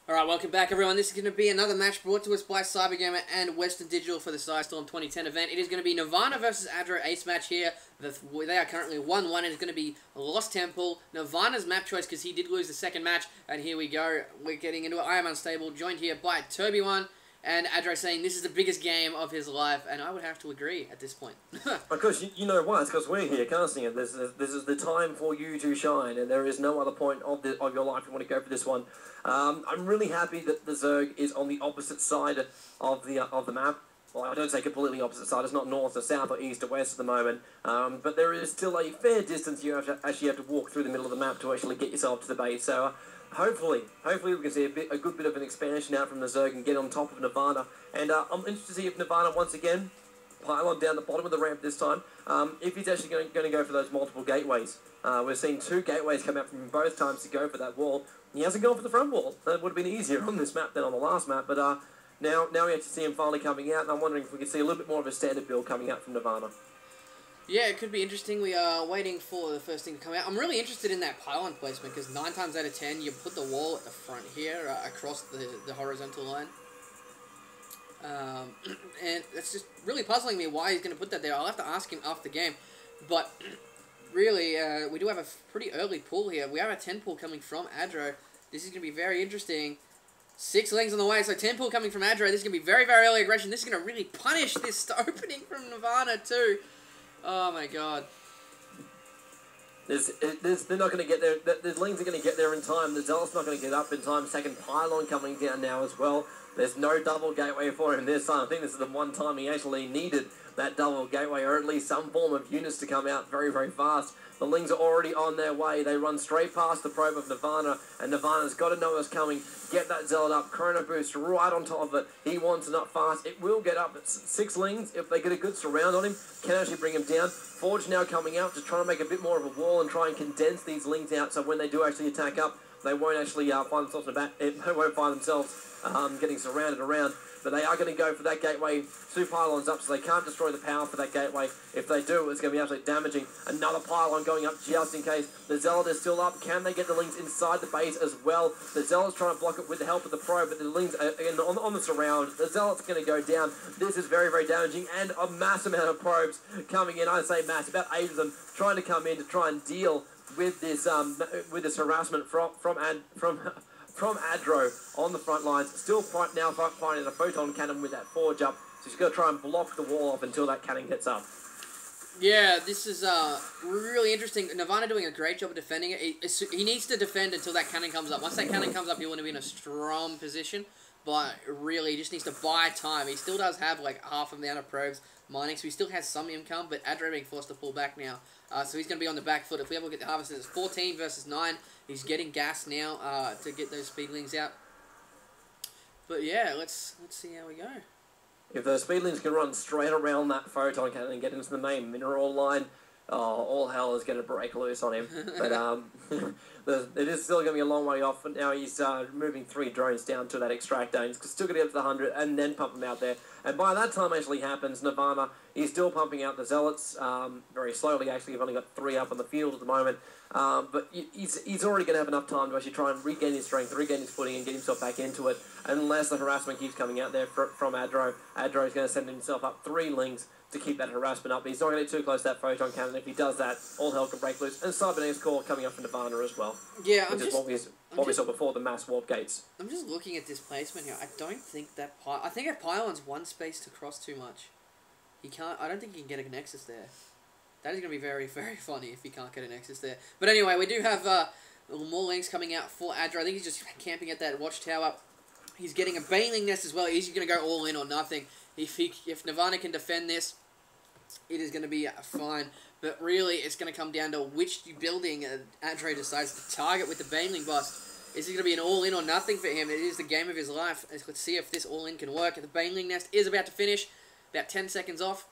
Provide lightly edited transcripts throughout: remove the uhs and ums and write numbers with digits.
Alright, welcome back everyone. This is going to be another match brought to us by Cybergamer and Western Digital for the PSI STORM 2010 event. It is going to be Nirvana versus Adro Ace match here. They are currently 1-1. It is going to be Lost Temple. Nirvana's map choice because he did lose the second match. And here we go. We're getting into it. I am unstable. Joined here by Turby1 and Adro saying this is the biggest game of his life. And I would have to agree at this point. Because you know why? It's because we're here casting it. This is the time for you to shine, and there is no other point of your life you want to go for this one. I'm really happy that the Zerg is on the opposite side of the map. Well, I don't say completely opposite side. It's not north or south or east or west at the moment. But there is still a fair distance you actually have to walk through the middle of the map to actually get yourself to the base. So hopefully we can see a good bit of an expansion out from the Zerg and get on top of Nirvana. And I'm interested to see if Nirvana once again pylon down the bottom of the ramp this time, if he's actually going to go for those multiple gateways. We're seeing 2 gateways come out from both times to go for that wall. He hasn't gone for the front wall. That would have been easier on this map than on the last map, but now we have to see him finally coming out, and I'm wondering if we can see a little bit more of a standard build coming out from Nirvana. Yeah, it could be interesting. We are waiting for the first thing to come out. I'm really interested in that pylon placement because 9 times out of 10 you put the wall at the front here across the horizontal line. And it's just really puzzling me why he's going to put that there. I'll have to ask him after the game. But really, we do have a pretty early pull here. We have a 10 pull coming from Adro. This is going to be very interesting. 6 lanes on the way, so 10 pull coming from Adro. This is going to be very, very early aggression. This is going to really punish this opening from Nirvana too. Oh my god. They're not going to get there. The lanes are going to get there in time. The Zealot's not going to get up in time. Second pylon coming down now as well. There's no double gateway for him this time. I think this is the one time he actually needed that double gateway, or at least some form of units to come out very, very fast. The Lings are already on their way. They run straight past the probe of Nirvana, and Nirvana's got to know what's coming. Get that Zealot up. Chrono Boost right on top of it. He wants it up fast. It will get up. It's 6 Lings, if they get a good surround on him, can actually bring him down. Forge now coming out to try to make a bit more of a wall and try and condense these Lings out so when they do actually attack up, they won't actually find themselves in the back. They won't find themselves getting surrounded around. But they are going to go for that gateway. 2 pylons up, so they can't destroy the power for that gateway. If they do, it's going to be absolutely damaging. Another pylon going up just in case. The Zealot is still up. Can they get the Lings inside the base as well? The Zealot's trying to block it with the help of the probe, but the Lings are on the surround. The Zealot's going to go down. This is very, very damaging, and a mass amount of probes coming in. I say mass, about 8 of them trying to come in to try and deal with this harassment from Adro on the front lines. Still fighting a photon cannon with that Forge up. So she's got to try and block the wall off until that cannon gets up. Yeah, this is really interesting. Nirvana doing a great job of defending it. He needs to defend until that cannon comes up. Once that cannon comes up, he want to be in a strong position. But really, he just needs to buy time. He still does have like half of the amount of probes mining, so he still has some income. But Adro being forced to pull back now, so he's going to be on the back foot. If we have a look at the harvesters, it's 14 versus 9. He's getting gas now to get those speedlings out. But yeah, let's see how we go. If those speedlings can run straight around that photon cannon and get into the main mineral line, all hell is going to break loose on him. But it is still going to be a long way off. Now he's moving 3 drones down to that extractor. He's still going to get up to the 100 and then pump them out there. And by that time actually happens, Nirvana, he's still pumping out the Zealots very slowly. Actually, you've only got 3 up on the field at the moment. But he's already going to have enough time to actually try and regain his strength, regain his footing, and get himself back into it. Unless the harassment keeps coming out there from Adro. Adro is going to send himself up 3 Lings to keep that harassment up. But he's not going to get too close to that photon cannon. If he does that, all hell can break loose. And Cybernetics core coming up from Nirvana as well. Yeah, which is what we saw before the mass warp gates. I'm just looking at this placement here. I don't think that I think that pylon's one space to cross too much. He can't. I don't think he can get a nexus there. That is going to be very, very funny if he can't get a nexus there. But anyway, we do have more links coming out for Adro. I think he's just camping at that watchtower. He's getting a Baneling nest as well. He's going to go all in or nothing. If Nirvana can defend this, it is going to be fine. But really, it's going to come down to which building Adro decides to target with the Baneling bust. Is it going to be an all in or nothing for him? It is the game of his life. Let's see if this all in can work. The Baneling nest is about to finish. About 10 seconds off.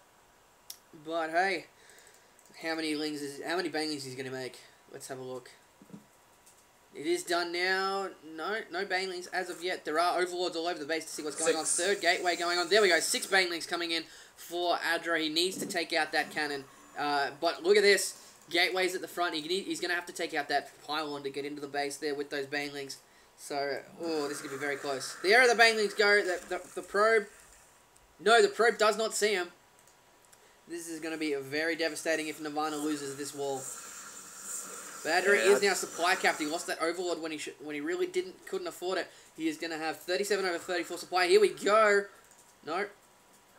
But hey, how many Banelings is he going to make? Let's have a look. It is done now. No Banelings as of yet. There are Overlords all over the base to see what's going on. 3rd gateway going on. There we go. 6 Banelings coming in for Adro. He needs to take out that cannon. But look at this. Gateways at the front. He's going to have to take out that pylon to get into the base there with those Banelings. So, oh, this is going to be very close. The area the banelings go, the probe... No, the probe does not see him. This is going to be very devastating if Nirvana loses this wall. But adro is now supply capped. He lost that overlord when he really couldn't afford it. He is going to have 37 over 34 supply. Here we go. No.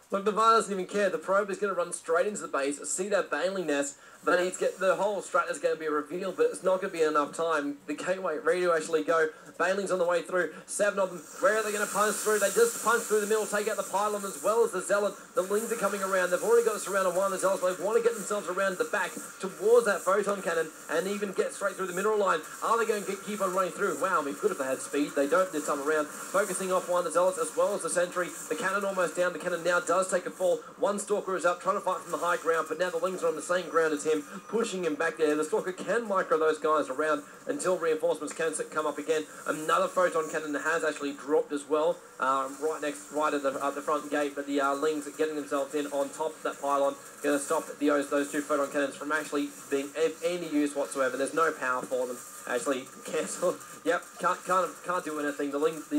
Look, Nirvana doesn't even care. The probe is going to run straight into the base, see that baneling nest, but the whole strat is going to be revealed, but it's not going to be enough time. The gateway ready to actually go. Baneling's on the way through. 7 of them. Where are they going to punch through? They just punch through the middle, take out the pylon as well as the zealot. The lings are coming around. They've already got surrounded one of the zealots, but they want to get themselves around the back towards that photon cannon and even get straight through the mineral line. Are they going to keep on running through? Wow, I mean, good if they had speed. They don't this time around. Focusing off one of the zealots as well as the sentry. The cannon almost down. The cannon now does take a fall. One stalker is up, trying to fight from the high ground, but now the lings are on the same ground as him, pushing him back there. The stalker can micro those guys around until reinforcements can come up again. Another photon cannon has actually dropped as well, right at the front gate, but the lings are getting themselves in on top of that pylon, going to stop those two photon cannons from actually being any use whatsoever. There's no power for them. Actually, cancel. Yep, can't do anything. The lings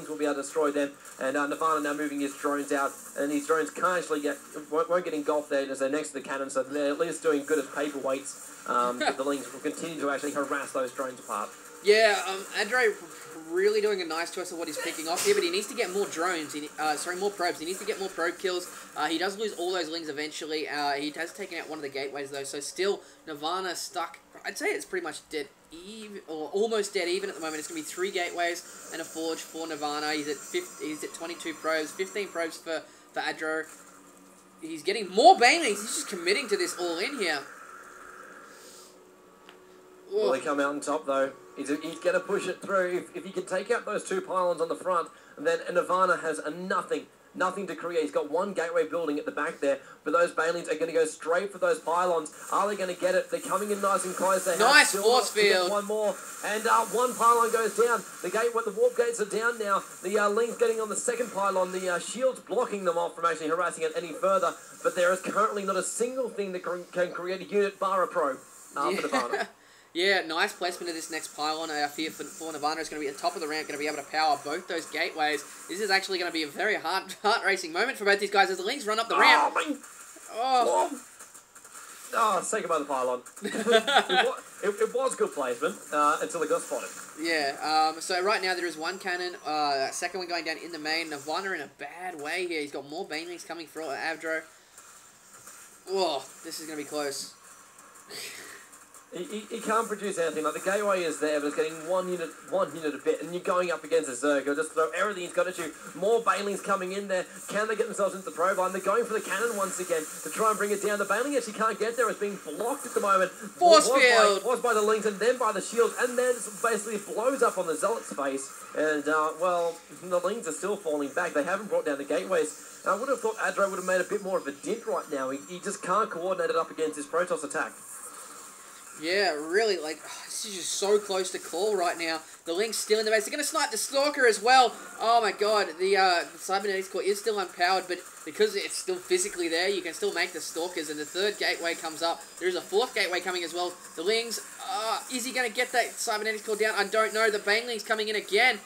will be able to destroy them, and Nirvana now moving his drones out, and these drones can't actually won't get engulfed there as they're next to the cannon, so they're at least doing good as paperweights. But the lings will continue to actually harass those drones apart. Yeah, adro really doing a nice choice of what he's picking off here, but he needs to get more drones. More probes. He needs to get more probe kills. He does lose all those lings eventually. He has taken out one of the gateways though, so still Nirvana stuck. I'd say it's pretty much dead even, or almost dead even at the moment. It's going to be 3 gateways and a forge for Nirvana. He's at 22 probes, 15 probes for adro. He's getting more banelings. He's just committing to this all in here. Will he come out on top though? He's going to push it through. If he can take out those 2 pylons on the front, then Nirvana has nothing to create. He's got one gateway building at the back there, but those banelings are going to go straight for those pylons. Are they going to get it? They're coming in nice and close. They nice force field. One more, and one pylon goes down. The warp gates are down now. The lings getting on the second pylon. The shield's blocking them off from actually harassing it any further. But there is currently not a single thing that can create a unit bar a probe for Nirvana. Yeah, nice placement of this next pylon here for Nirvana. It's going to be at the top of the ramp, going to be able to power both those gateways. This is actually going to be a very heart-racing moment for both these guys as the lings run up the ramp. Say goodbye to the pylon. it was good placement until it got spotted. Yeah, so right now there is one cannon, second one going down in the main. Nirvana in a bad way here. He's got more banelings coming for adro. Oh, this is going to be close. He can't produce anything. Like, the gateway is there, but it's getting one unit a bit, and you're going up against a Zergo. Just throw everything he's got at you. More banelings coming in there. Can they get themselves into the probe line? They're going for the cannon once again to try and bring it down. The baneling actually can't get there. It's being blocked at the moment. Force field! Was by the lings, and then by the shield, and then it basically blows up on the zealot's face. And, well, the lings are still falling back. They haven't brought down the gateways. I would have thought adro would have made a bit more of a dent right now. He just can't coordinate it up against his Protoss attack. Yeah, really, this is just so close to call right now. The link's still in the base. They're going to snipe the Stalker as well. Oh my god, the Cybernetics Core is still unpowered, but because it's still physically there, you can still make the Stalkers, and the 3rd gateway comes up. There's a 4th gateway coming as well. The Lings, is he going to get that Cybernetics Core down? I don't know. The Banelings coming in again.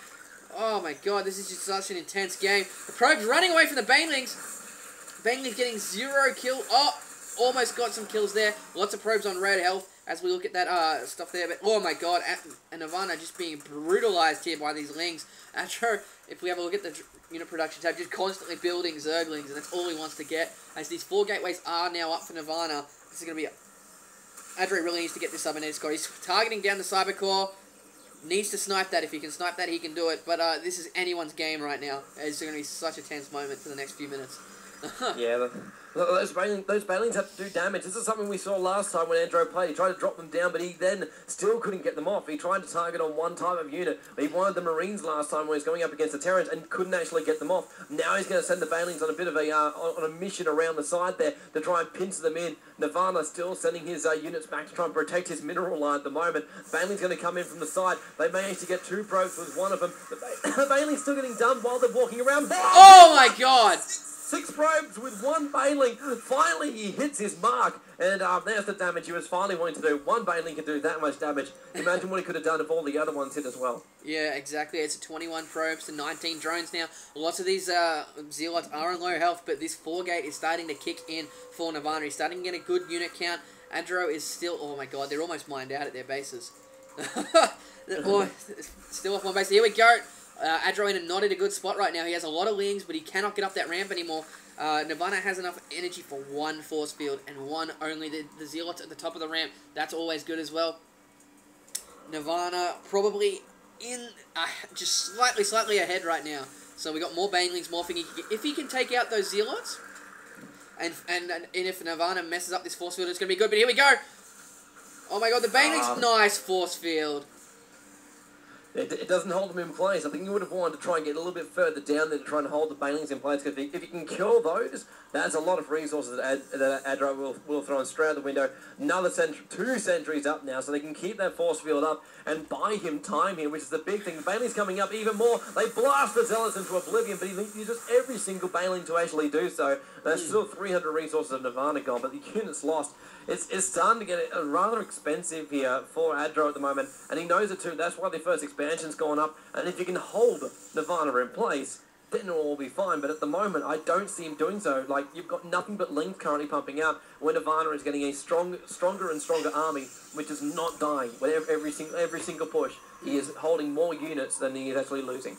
Oh my god, this is just such an intense game. The Probe's running away from the Banelings. Banelings getting 0 kill. Oh, almost got some kills there. Lots of probes on red health as we look at that stuff there. But oh my god, and Nirvana just being brutalized here by these lings. After, if we have a look at the unit production tab, just constantly building Zerglings, and that's all he wants to get. As these 4 gateways are now up for Nirvana, this is going to be Adro really needs to get this Cybernetics Core. He's targeting down the Cyber Core. Needs to snipe that. If he can snipe that, he can do it. But this is anyone's game right now. It's going to be such a tense moment for the next few minutes. Yeah, those banelings have to do damage. This is something we saw last time when Adro played. He tried to drop them down, but he then still couldn't get them off. He tried to target on one type of unit. He wanted the Marines last time when he was going up against the Terrans and couldn't actually get them off. Now he's going to send the banelings on a bit of a mission around the side there to try and pinch them in. Nirvana still sending his units back to try and protect his mineral line at the moment. Baneling's going to come in from the side. They managed to get 2 probes with one of them. The baneling's still getting done while they're walking around. Oh my god! 6 probes with 1 Baneling. Finally, he hits his mark. And there's the damage he was finally wanting to do. 1 Baneling can do that much damage. Imagine what he could have done if all the other ones hit as well. Yeah, exactly. It's 21 probes to 19 drones now. Lots of these Zealots are on low health, but this 4-gate is starting to kick in for Nirvana. He's starting to get a good unit count. Adro is still... Oh my god, they're almost mined out at their bases. Still off one base. Here we go. Adro not in a good spot right now. He has a lot of lings, but he cannot get up that ramp anymore. Nirvana has enough energy for 1 force field and 1 only. The Zealots at the top of the ramp, that's always good as well. Nirvana probably in just slightly ahead right now. So we got more Banelings morphing. If he can take out those Zealots, and if Nirvana messes up this force field, it's going to be good. But here we go. Oh my god, the Banelings, nice force field. It doesn't hold them in place. I think you would have wanted to try and get a little bit further down there to try and hold the Banelings in place, because if you can kill those, that's a lot of resources that Adro will throw in straight out the window. Another 2 sentries up now, so they can keep that force field up and buy him time here, which is the big thing. The Banelings coming up even more. They blast the Zealots into oblivion, but he uses every single Baneling to actually do so. There's still 300 resources of Nirvana gone, but the unit's lost. It's starting to get rather expensive here for Adro at the moment, and he knows it too. That's why the first expansion's gone up, and if you can hold Nirvana in place, then it'll all be fine. But at the moment, I don't see him doing so. Like, you've got nothing but length currently pumping out, when Nirvana is getting a stronger and stronger army, which is not dying. Whenever every single push, he is holding more units than he is actually losing.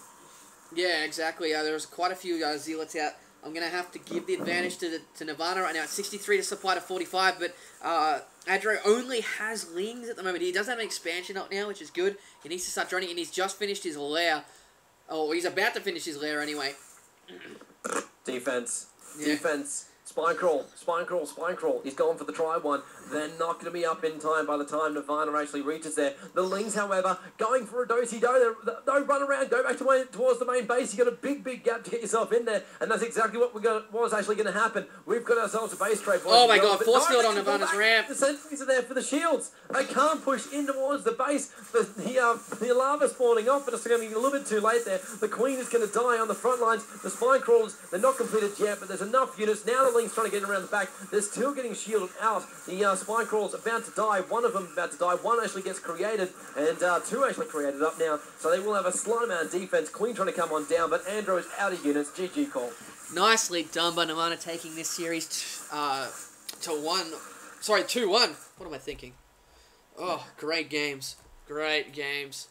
Yeah, exactly. There's quite a few Zealots out. I'm going to have to give the advantage to Nirvana right now. It's 63 to supply to 45, but Adro only has lings at the moment. He does have an expansion up now, which is good. He needs to start droning, and he's just finished his lair. Oh, he's about to finish his lair anyway. Defense. Yeah. Defense. Spine crawl. Spine crawl. Spine crawl. He's going for the try one. They're not going to be up in time by the time Nirvana actually reaches there. The Lings, however, going for a do-si-do. No, run around. Go back towards the main base. You got a big gap to get yourself in there. And that's exactly what was actually going to happen. We've got ourselves a base trade. Oh my god, force field on Nirvana's ramp. The sentries are there for the shields. They can't push in towards the base. The lava spawning off, but it's going to be a little bit too late there. The Queen is going to die on the front lines. The spine crawlers, they're not completed yet, but there's enough units. Now the Lings trying to get around the back. They're still getting shielded out. The spine crawlers about to die. One of them about to die. One actually gets created, and 2 actually created up now. So they will have a slight amount of defense. Queen trying to come on down, but Andro is out of units. GG call. Nicely done by Nirvana, taking this series to 1. Sorry, 2-1. What am I thinking? Oh, great games. Great games.